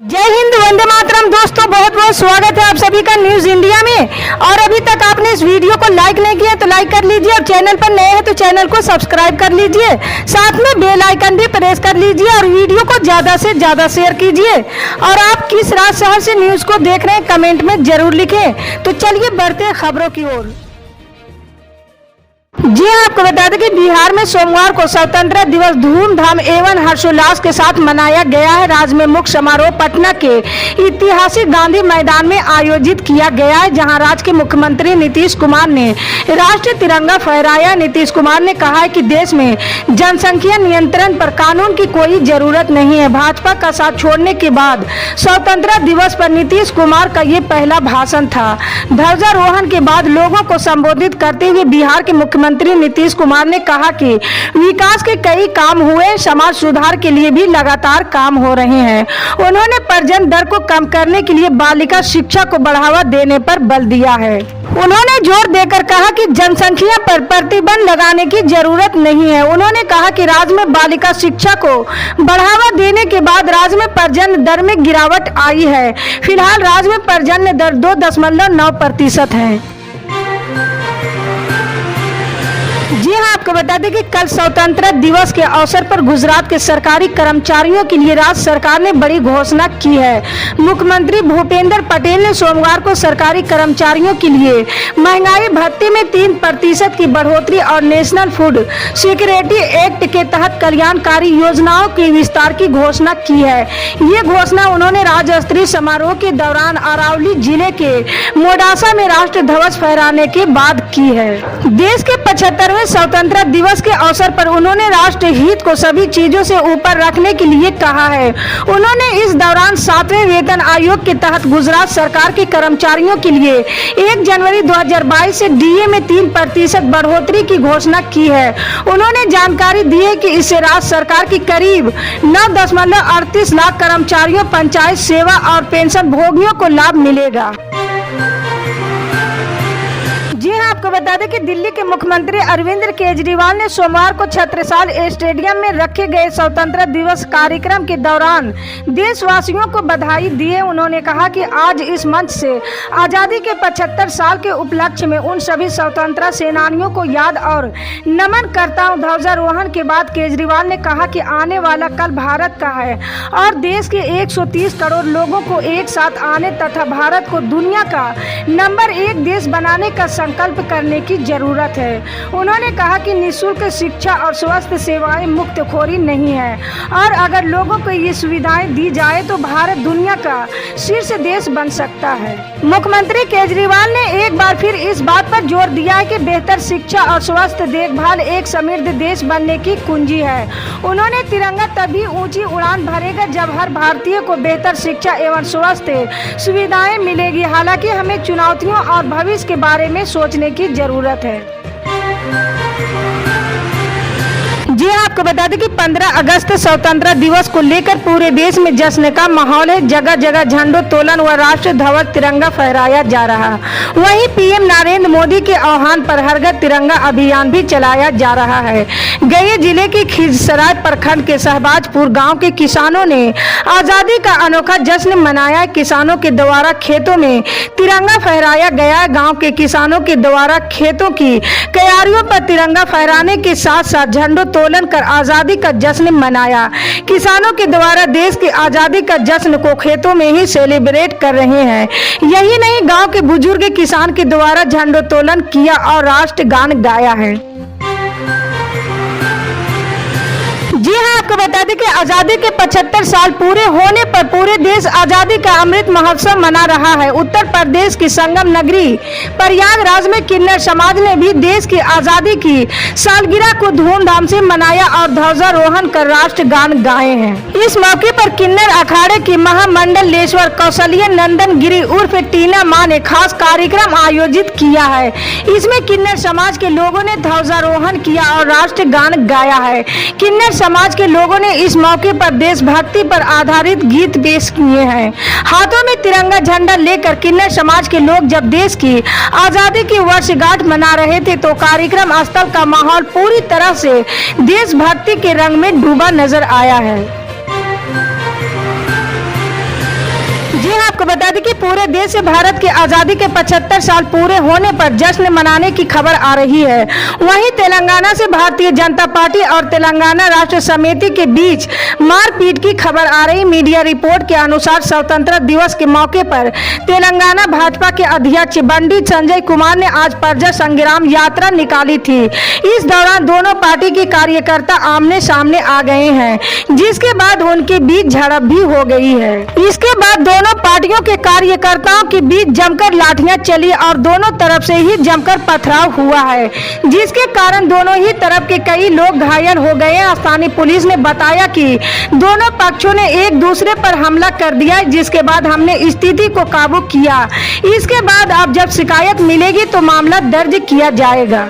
जय हिंद, वंदे मातरम। दोस्तों बहुत बहुत स्वागत है आप सभी का न्यूज इंडिया में। और अभी तक आपने इस वीडियो को लाइक नहीं किया तो लाइक कर लीजिए, और चैनल पर नए हैं तो चैनल को सब्सक्राइब कर लीजिए, साथ में बेल आइकन भी प्रेस कर लीजिए और वीडियो को ज्यादा से ज्यादा शेयर कीजिए। और आप किस राज्य शहर से न्यूज को देख रहे हैं कमेंट में जरूर लिखें। तो चलिए बढ़ते हैं खबरों की ओर। जी हाँ, आपको बता दें कि बिहार में सोमवार को स्वतंत्रता दिवस धूमधाम एवं हर्षोल्लास के साथ मनाया गया है। राज्य में मुख्य समारोह पटना के ऐतिहासिक गांधी मैदान में आयोजित किया गया है, जहां राज्य के मुख्यमंत्री नीतीश कुमार ने राष्ट्रीय तिरंगा फहराया। नीतीश कुमार ने कहा है कि देश में जनसंख्या नियंत्रण पर कानून की कोई जरूरत नहीं है। भाजपा का साथ छोड़ने के बाद स्वतंत्रता दिवस पर नीतीश कुमार का ये पहला भाषण था। ध्वजारोहण के बाद लोगों को संबोधित करते हुए बिहार के मुख्यमंत्री नीतीश कुमार ने कहा कि विकास के कई काम हुए, समाज सुधार के लिए भी लगातार काम हो रहे हैं। उन्होंने प्रजनन दर को कम करने के लिए बालिका शिक्षा को बढ़ावा देने पर बल दिया है। उन्होंने जोर देकर कहा कि जनसंख्या पर प्रतिबंध लगाने की जरूरत नहीं है। उन्होंने कहा कि राज्य में बालिका शिक्षा को बढ़ावा देने के बाद राज्य में प्रजनन दर में गिरावट आई है। फिलहाल राज्य में प्रजनन दर 2.9% है। जी हाँ, आपको बता दें कि कल स्वतंत्रता दिवस के अवसर पर गुजरात के सरकारी कर्मचारियों के लिए राज्य सरकार ने बड़ी घोषणा की है। मुख्यमंत्री भूपेंद्र पटेल ने सोमवार को सरकारी कर्मचारियों के लिए महंगाई भत्ते में 3% की बढ़ोतरी और नेशनल फूड सिक्योरिटी एक्ट के तहत कल्याणकारी योजनाओं के विस्तार की घोषणा की है। ये घोषणा उन्होंने राज्य स्तरीय समारोह के दौरान अरावली जिले के मोडासा में राष्ट्र ध्वज फहराने के बाद की है। देश के 75वें स्वतंत्रता दिवस के अवसर पर उन्होंने राष्ट्र हित को सभी चीजों से ऊपर रखने के लिए कहा है। उन्होंने इस दौरान 7वें वेतन आयोग के तहत गुजरात सरकार के कर्मचारियों के लिए 1 जनवरी 2022 से डीए में 3% बढ़ोतरी की घोषणा की है। उन्होंने जानकारी दी है कि इससे राज्य सरकार की करीब 9.38 लाख कर्मचारियों, पंचायत सेवा और पेंशन भोगियों को लाभ मिलेगा। जी हाँ, आपको बता दें कि दिल्ली के मुख्यमंत्री अरविंद केजरीवाल ने सोमवार को छत्रसाल स्टेडियम में रखे गए स्वतंत्रता दिवस कार्यक्रम के दौरान देशवासियों को बधाई दी है। उन्होंने कहा कि आज इस मंच से आज़ादी के 75 साल के उपलक्ष्य में उन सभी स्वतंत्रता सेनानियों को याद और नमन करता हूँ। ध्वजारोहण के बाद केजरीवाल ने कहा कि आने वाला कल भारत का है और देश के 130 करोड़ लोगों को एक साथ आने तथा भारत को दुनिया का नंबर 1 देश बनाने का संकल्प करने की जरूरत है। उन्होंने कहा कि निःशुल्क शिक्षा और स्वास्थ्य सेवाएं मुफ्तखोरी नहीं है और अगर लोगों को ये सुविधाएं दी जाए तो भारत दुनिया का शीर्ष देश बन सकता है। मुख्यमंत्री केजरीवाल ने एक बार फिर इस बात पर जोर दिया है कि बेहतर शिक्षा और स्वास्थ्य देखभाल एक समृद्ध देश बनने की कुंजी है। उन्होंने तिरंगा तभी ऊंची उड़ान भरेगा जब हर भारतीय को बेहतर शिक्षा एवं स्वास्थ्य सुविधाएं मिलेगी। हालांकि हमें चुनौतियों और भविष्य के बारे में सोचने की जरूरत है। जी हाँ, आपको बता दें कि 15 अगस्त स्वतंत्रता दिवस को लेकर पूरे देश में जश्न का माहौल है। जगह जगह झंडोत्तोलन व राष्ट्रीय ध्वज तिरंगा फहराया जा रहा है। वहीं पीएम नरेंद्र मोदी के आह्वान पर हर घर तिरंगा अभियान भी चलाया जा रहा है। गया जिले के खिजसराय प्रखंड के शहबाजपुर गांव के किसानों ने आजादी का अनोखा जश्न मनाया। किसानों के द्वारा खेतों में तिरंगा फहराया गया। गाँव के किसानों के द्वारा खेतों की क्यारियों पर तिरंगा फहराने के साथ साथ झंडोत्तोलन कर आजादी का जश्न मनाया। किसानों के द्वारा देश की आजादी का जश्न को खेतों में ही सेलिब्रेट कर रहे हैं। यही नहीं, गांव के बुजुर्ग किसान के द्वारा झंडोत्तोलन किया और राष्ट्र गान गाया है। जी हाँ, आपको बता दें कि आजादी के 75 साल पूरे होने पर पूरे देश आजादी का अमृत महोत्सव मना रहा है। उत्तर प्रदेश की संगम नगरी प्रयागराज में किन्नर समाज ने भी देश की आजादी की सालगिरह को धूमधाम से मनाया और ध्वजारोहण कर राष्ट्र गान गाए हैं। इस मौके पर किन्नर अखाड़े की महामंडलेश्वर कौशल्य नंदन गिरी उर्फ टीना मां ने खास कार्यक्रम आयोजित किया है। इसमें किन्नर समाज के लोगों ने ध्वजारोहण किया और राष्ट्र गान गाया है। किन्नर समाज के लोगों ने इस मौके पर देशभक्ति पर आधारित गीत पेश किए हैं। हाथों में तिरंगा झंडा लेकर किन्नर समाज के लोग जब देश की आजादी की वर्षगांठ मना रहे थे तो कार्यक्रम स्थल का माहौल पूरी तरह से देशभक्ति के रंग में डूबा नजर आया है। आपको बता दें कि पूरे देश से भारत की आजादी के 75 साल पूरे होने पर जश्न मनाने की खबर आ रही है। वहीं तेलंगाना से भारतीय जनता पार्टी और तेलंगाना राष्ट्र समिति के बीच मारपीट की खबर आ रही। मीडिया रिपोर्ट के अनुसार स्वतंत्रता दिवस के मौके पर तेलंगाना भाजपा के अध्यक्ष बंडी संजय कुमार ने आज प्रजा संग्राम यात्रा निकाली थी। इस दौरान दोनों पार्टी के कार्यकर्ता आमने सामने आ गए हैं, जिसके बाद उनके बीच झड़प भी हो गई है। इसके बाद दोनों पार्टियों के कार्यकर्ताओं के बीच जमकर लाठियां चली और दोनों तरफ से ही जमकर पथराव हुआ है, जिसके कारण दोनों ही तरफ के कई लोग घायल हो गए हैं। स्थानीय पुलिस ने बताया कि दोनों पक्षों ने एक दूसरे पर हमला कर दिया, जिसके बाद हमने स्थिति को काबू किया। इसके बाद अब जब शिकायत मिलेगी तो मामला दर्ज किया जाएगा।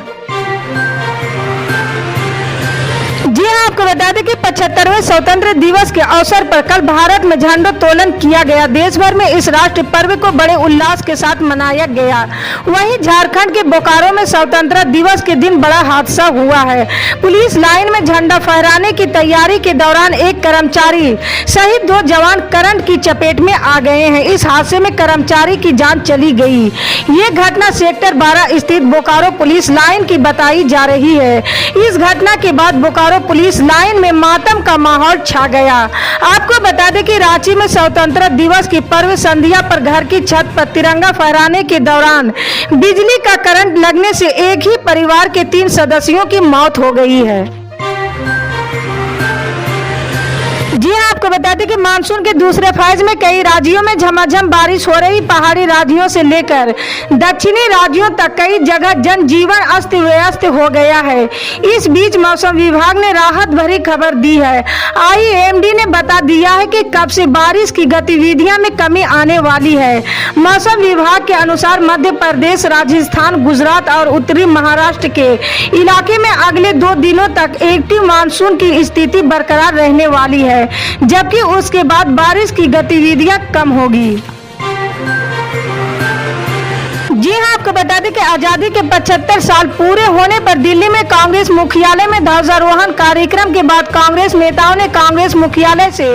जी हाँ, आपको बता दें कि 75वें स्वतंत्रता दिवस के अवसर पर कल भारत में झंडोत्तोलन किया गया। देश भर में इस राष्ट्रीय पर्व को बड़े उल्लास के साथ मनाया गया। वहीं झारखंड के बोकारो में स्वतंत्रता दिवस के दिन बड़ा हादसा हुआ है। पुलिस लाइन में झंडा फहराने की तैयारी के दौरान एक कर्मचारी सहित 2 जवान करंट की चपेट में आ गए हैं। इस हादसे में कर्मचारी की जान चली गई। ये घटना सेक्टर 12 स्थित बोकारो पुलिस लाइन की बताई जा रही है। इस घटना के बाद बोकारो पुलिस लाइन में मातम का माहौल छा गया। आपको बता दें कि रांची में स्वतंत्रता दिवस की पर्व संध्या पर घर की छत पर तिरंगा फहराने के दौरान बिजली का करंट लगने से एक ही परिवार के 3 सदस्यों की मौत हो गई है। जी हाँ, आपको बता दें कि मानसून के दूसरे फेज में कई राज्यों में झमाझम बारिश हो रही। पहाड़ी राज्यों से लेकर दक्षिणी राज्यों तक कई जगह जनजीवन अस्त व्यस्त हो गया है। इस बीच मौसम विभाग ने राहत भरी खबर दी है। IMD ने बता दिया है कि कब से बारिश की गतिविधियां में कमी आने वाली है। मौसम विभाग के अनुसार मध्य प्रदेश, राजस्थान, गुजरात और उत्तरी महाराष्ट्र के इलाके में अगले 2 दिनों तक एक्टिव मानसून की स्थिति बरकरार रहने वाली है, जबकि उसके बाद बारिश की गतिविधियां कम होगी। जी हाँ, आपको बता दें कि आजादी के 75 साल पूरे होने पर दिल्ली में कांग्रेस मुख्यालय में ध्वजारोहण कार्यक्रम के बाद कांग्रेस नेताओं ने कांग्रेस मुख्यालय से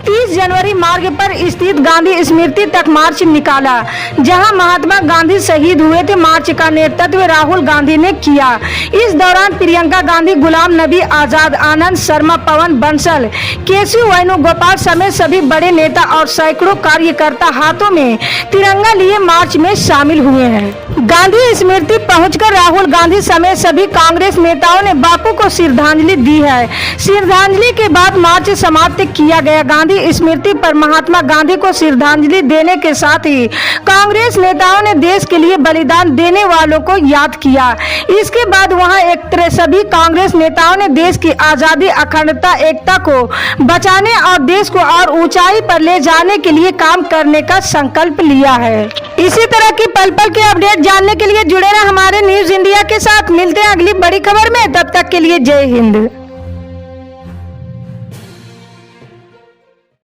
30 जनवरी मार्ग पर स्थित गांधी स्मृति तक मार्च निकाला, जहां महात्मा गांधी शहीद हुए थे। मार्च का नेतृत्व राहुल गांधी ने किया। इस दौरान प्रियंका गांधी, गुलाम नबी आजाद, आनंद शर्मा, पवन बंसल, केसी वेणुगोपाल समेत सभी बड़े नेता और सैकड़ों कार्यकर्ता हाथों में तिरंगा लिए मार्च में शामिल हुए हैं। गांधी स्मृति पहुंचकर राहुल गांधी समेत सभी कांग्रेस नेताओं ने बापू को श्रद्धांजलि दी है। श्रद्धांजलि के बाद मार्च समाप्त किया गया। गांधी स्मृति पर महात्मा गांधी को श्रद्धांजलि देने के साथ ही कांग्रेस नेताओं ने देश के लिए बलिदान देने वालों को याद किया। इसके बाद वहां एकत्र सभी कांग्रेस नेताओं ने देश की आजादी, अखंडता, एकता को बचाने और देश को और ऊंचाई पर ले जाने के लिए काम करने का संकल्प लिया है। इसी तरह की पल पल के अपडेट जानने के लिए जुड़े रहे हमारे न्यूज इंडिया के साथ। मिलते हैं अगली बड़ी खबर में, तब तक के लिए जय हिंद।